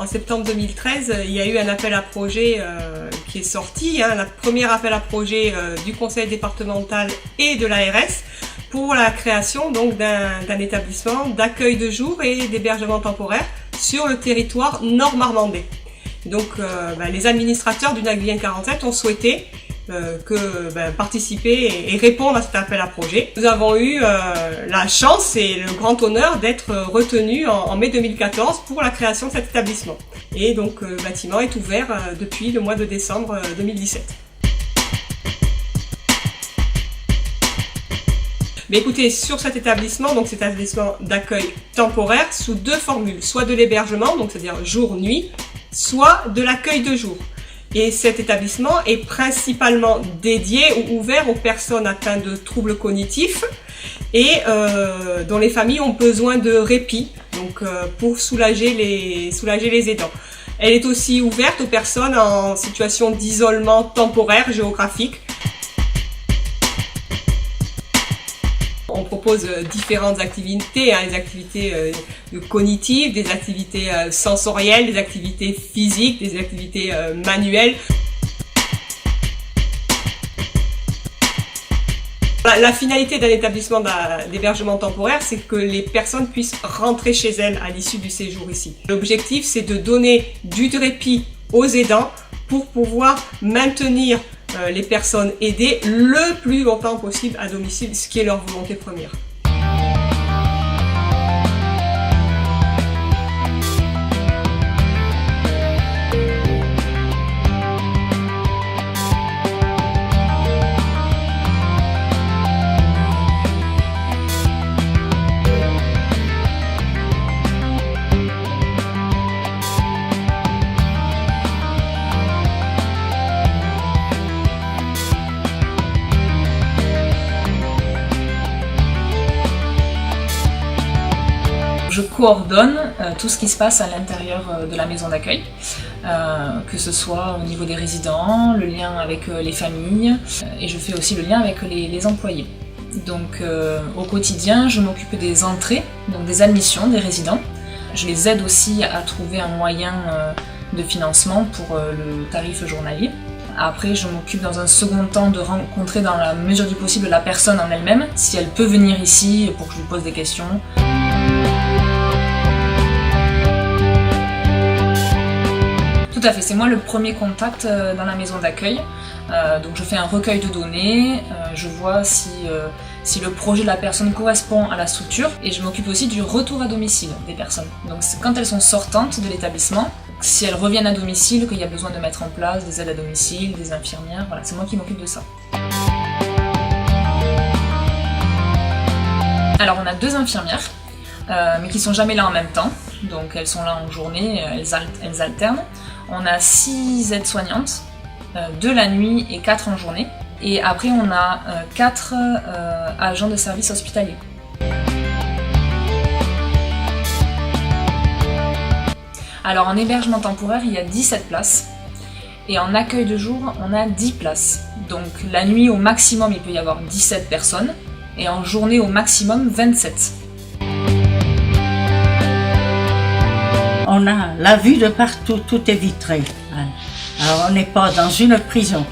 septembre 2013, il y a eu un appel à projet qui est sorti, le premier appel à projet du conseil départemental et de l'ARS pour la création donc d'un établissement d'accueil de jour et d'hébergement temporaire sur le territoire nord-marmandais. Donc les administrateurs du NAC 47 ont souhaité participer et répondre à cet appel à projet. Nous avons eu la chance et le grand honneur d'être retenus en mai 2014 pour la création de cet établissement. Et donc le bâtiment est ouvert depuis le mois de décembre 2017. Mais écoutez, sur cet établissement, donc cet établissement d'accueil temporaire sous deux formules, soit de l'hébergement, donc c'est-à-dire jour-nuit, soit de l'accueil de jour. Et cet établissement est principalement dédié ou ouvert aux personnes atteintes de troubles cognitifs et dont les familles ont besoin de répit, donc pour soulager les aidants. Elle est aussi ouverte aux personnes en situation d'isolement temporaire géographique. On propose différentes activités, des activités cognitives, des activités sensorielles, des activités physiques, des activités manuelles. La finalité d'un établissement d'hébergement temporaire, c'est que les personnes puissent rentrer chez elles à l'issue du séjour ici. L'objectif, c'est de donner du répit aux aidants pour pouvoir maintenir les personnes aidées le plus longtemps possible à domicile, ce qui est leur volonté première. Je coordonne tout ce qui se passe à l'intérieur de la maison d'accueil, que ce soit au niveau des résidents, le lien avec les familles, et je fais aussi le lien avec les employés. Donc au quotidien, je m'occupe des entrées, donc des admissions des résidents. Je les aide aussi à trouver un moyen de financement pour le tarif journalier. Après, je m'occupe dans un second temps de rencontrer dans la mesure du possible la personne en elle-même, si elle peut venir ici pour que je lui pose des questions. Tout à fait, c'est moi le premier contact dans la maison d'accueil. Donc je fais un recueil de données, je vois si le projet de la personne correspond à la structure et je m'occupe aussi du retour à domicile des personnes. Donc c'est quand elles sont sortantes de l'établissement, si elles reviennent à domicile, qu'il y a besoin de mettre en place des aides à domicile, des infirmières, voilà, c'est moi qui m'occupe de ça. Alors on a 2 infirmières, mais qui sont jamais là en même temps, donc elles sont là en journée, elles alternent. On a 6 aides-soignantes, 2 la nuit et 4 en journée. Et après on a 4 agents de service hospitalier. Alors en hébergement temporaire, il y a 17 places. Et en accueil de jour, on a 10 places. Donc la nuit, au maximum, il peut y avoir 17 personnes. Et en journée, au maximum, 27. On a la vue de partout, tout est vitré. Alors on n'est pas dans une prison.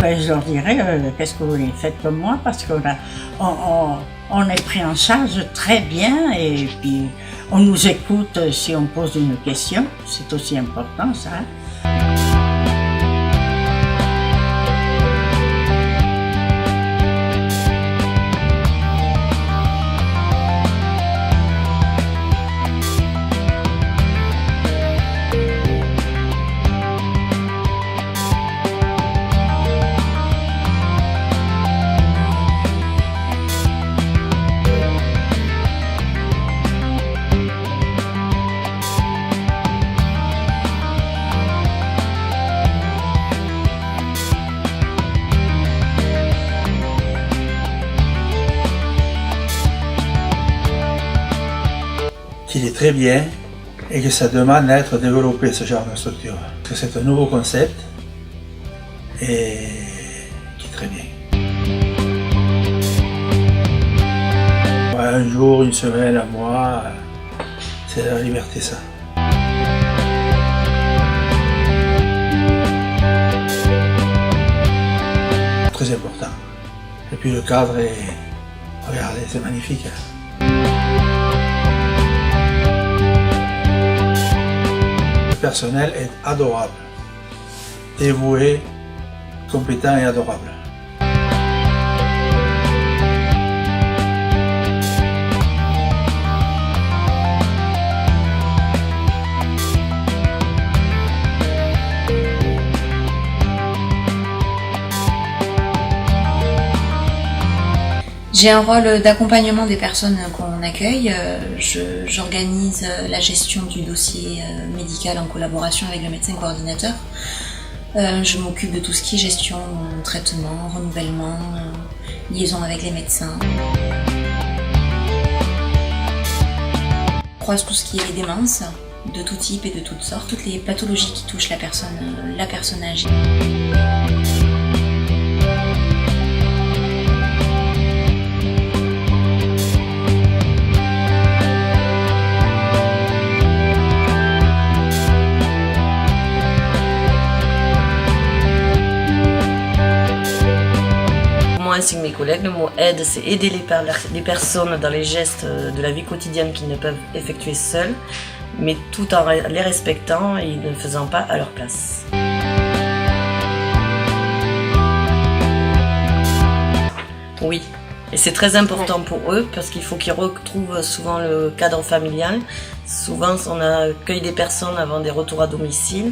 Je leur dirais, qu'est-ce que vous voulez, faites comme moi, parce qu'on est pris en charge très bien et puis on nous écoute si on pose une question, c'est aussi important ça. Qu'il est très bien et que ça demande à être développé, ce genre de structure. Que c'est un nouveau concept et qui est très bien. un jour, une semaine, un mois, c'est la liberté ça. Très important. Et puis le cadre est... Regardez, c'est magnifique. Le personnel est adorable, dévoué, compétent et adorable. J'ai un rôle d'accompagnement des personnes qu'on accueille. J'organise la gestion du dossier médical en collaboration avec le médecin coordinateur. Je m'occupe de tout ce qui est gestion, traitement, renouvellement, liaison avec les médecins. Je croise tout ce qui est les démences, de tout type et de toutes sortes, toutes les pathologies qui touchent la personne âgée. Ainsi que mes collègues, le mot aide, c'est aider les personnes dans les gestes de la vie quotidienne qu'ils ne peuvent effectuer seuls, mais tout en les respectant et ne faisant pas à leur place. Oui, et c'est très important pour eux parce qu'il faut qu'ils retrouvent souvent le cadre familial. Souvent, on accueille des personnes avant des retours à domicile,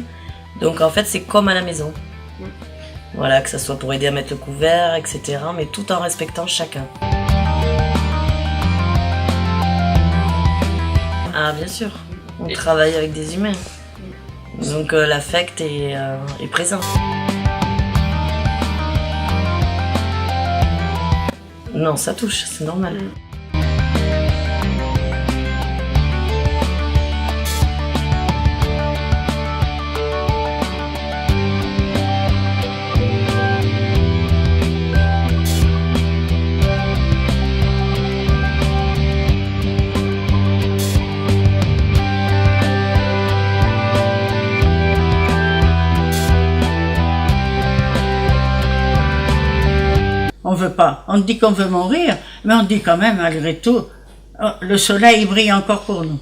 donc en fait, c'est comme à la maison. Voilà, que ce soit pour aider à mettre le couvert, etc., mais tout en respectant chacun. Ah, bien sûr, on travaille avec des humains, donc l'affect est présent. Non, ça touche, c'est normal. On veut pas. On dit qu'on veut mourir, mais on dit quand même, malgré tout, le soleil brille encore pour nous.